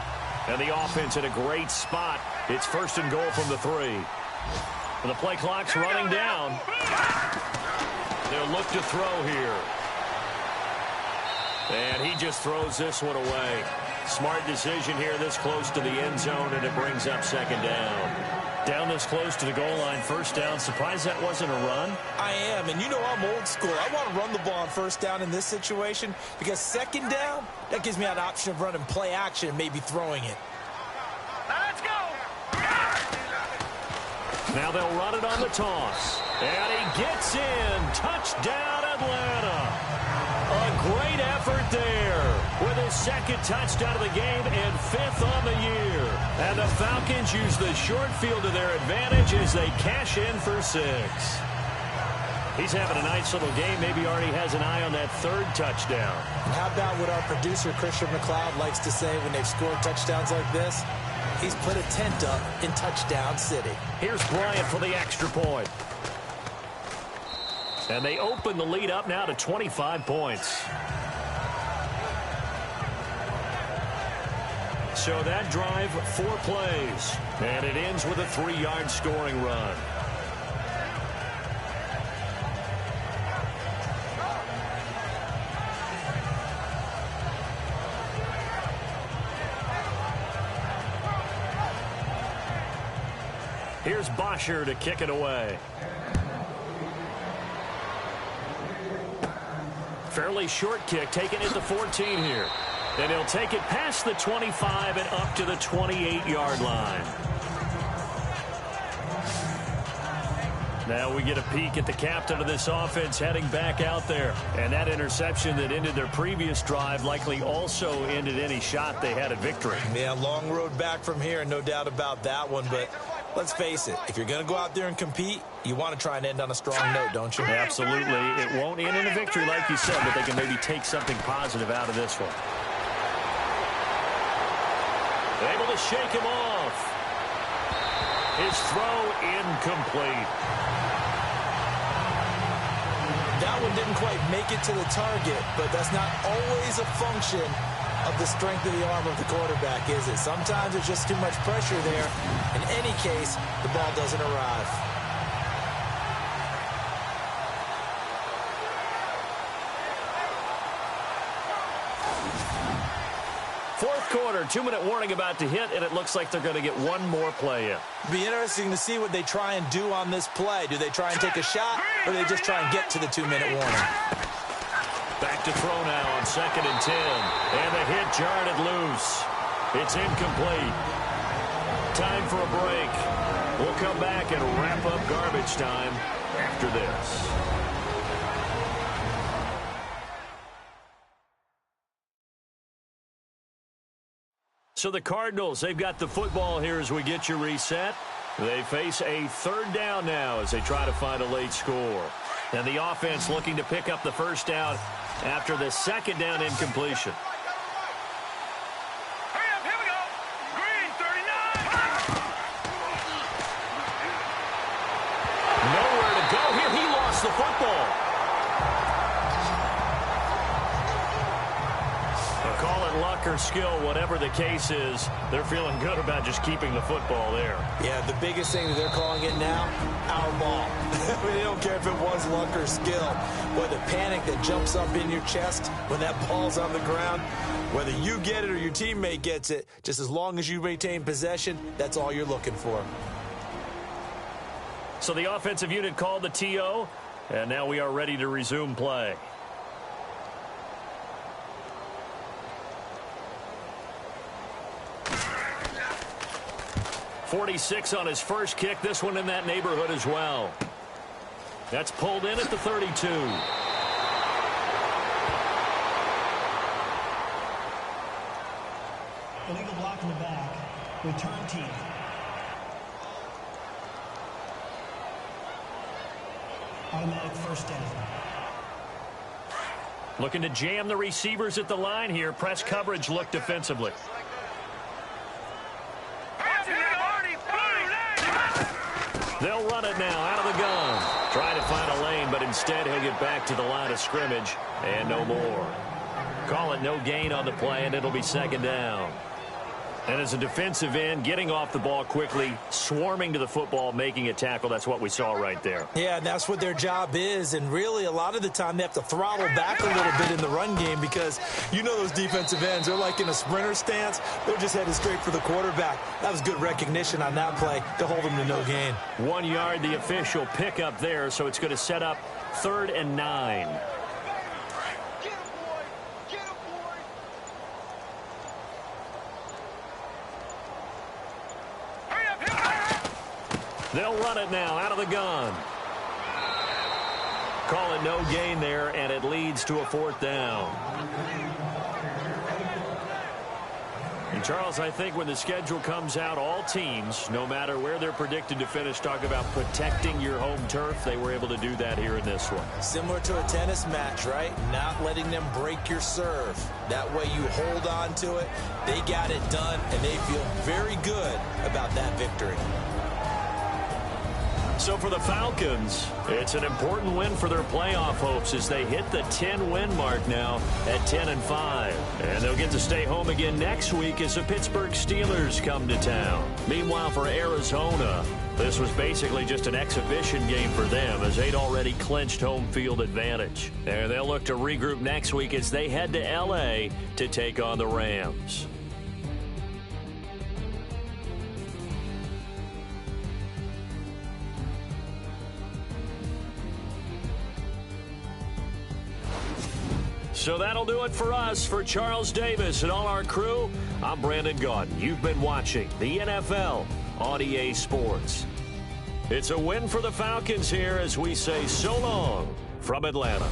And the offense in a great spot. It's 1st and goal from the 3. And the play clock's running down. They'll look to throw here. And he just throws this one away. Smart decision here this close to the end zone, and it brings up 2nd down. Down this close to the goal line, 1st down. Surprised that wasn't a run? I am, and you know I'm old school. I want to run the ball on 1st down in this situation because 2nd down, that gives me an option of running play action and maybe throwing it. Let's go. Now they'll run it on the toss. And he gets in. Touchdown, Atlanta. A great effort there with his 2nd touchdown of the game and 5th on the year. And the Falcons use the short field to their advantage as they cash in for 6. He's having a nice little game. Maybe already has an eye on that 3rd touchdown. And how about what our producer, Christian McLeod, likes to say when they've scored touchdowns like this? He's put a tent up in Touchdown City. Here's Bryant for the extra point. And they open the lead up now to 25 points. So that drive, 4 plays. And it ends with a 3-yard scoring run. Here's Bosher to kick it away. Fairly short kick, taken at the 14 here. And he'll take it past the 25 and up to the 28-yard line. Now we get a peek at the captain of this offense heading back out there. And that interception that ended their previous drive likely also ended any shot they had at victory. Yeah, long road back from here, no doubt about that one. But let's face it, if you're going to go out there and compete, you want to try and end on a strong note, don't you? Absolutely. It won't end in a victory like you said, but they can maybe take something positive out of this one. Able to shake him off. His throw incomplete. That one didn't quite make it to the target, but that's not always a function of the strength of the arm of the quarterback, is it? Sometimes there's just too much pressure there. In any case, the ball doesn't arrive. Fourth quarter, 2-minute warning about to hit, and it looks like they're going to get one more play in. It'll be interesting to see what they try and do on this play. Do they try and take a shot, or do they just try and get to the 2-minute warning? Back to throw now on 2nd and 10. And the hit jarred it loose. It's incomplete. Time for a break. We'll come back and wrap up garbage time after this. So the Cardinals, they've got the football here as we get you reset. They face a third down now as they try to find a late score. And the offense looking to pick up the first down after the second down incompletion. Hurry up, here we go. Green, 39. Nowhere to go here. He lost the football. Call it luck or skill, whatever the case is, they're feeling good about just keeping the football there. Yeah, the biggest thing that they're calling it now, our ball. I mean, they don't care if it was luck or skill. Boy, the panic that jumps up in your chest when that ball's on the ground, whether you get it or your teammate gets it, just as long as you retain possession, that's all you're looking for. So the offensive unit called the TO, and now we are ready to resume play. 46 on his first kick. This one in that neighborhood as well. That's pulled in at the 32. Illegal block in the back. Return team. Automatic first down. Looking to jam the receivers at the line here. Press coverage look defensively. They'll run it now out of the gun. Trying to find a lane, but instead he'll get back to the line of scrimmage and no more. Call it no gain on the play, and it'll be second down. And as a defensive end, getting off the ball quickly, swarming to the football, making a tackle, that's what we saw right there. Yeah, and that's what their job is. And really, a lot of the time, they have to throttle back a little bit in the run game because you know those defensive ends, they're like in a sprinter stance. They're just headed straight for the quarterback. That was good recognition on that play to hold them to no gain. 1 yard, the official pickup there, so it's going to set up 3rd and 9. They'll run it now out of the gun. Call it no gain there, and it leads to a 4th down. And Charles, I think when the schedule comes out, all teams, no matter where they're predicted to finish, talk about protecting your home turf. They were able to do that here in this one. Similar to a tennis match, right? Not letting them break your serve. That way you hold on to it. They got it done, and they feel very good about that victory. So for the Falcons, it's an important win for their playoff hopes as they hit the 10-win mark now at 10-5. And they'll get to stay home again next week as the Pittsburgh Steelers come to town. Meanwhile, for Arizona, this was basically just an exhibition game for them as they'd already clinched home field advantage. And they'll look to regroup next week as they head to L.A. to take on the Rams. So that'll do it for us. For Charles Davis and all our crew, I'm Brandon Gaudin. You've been watching the NFL on EA Sports. It's a win for the Falcons here as we say so long from Atlanta.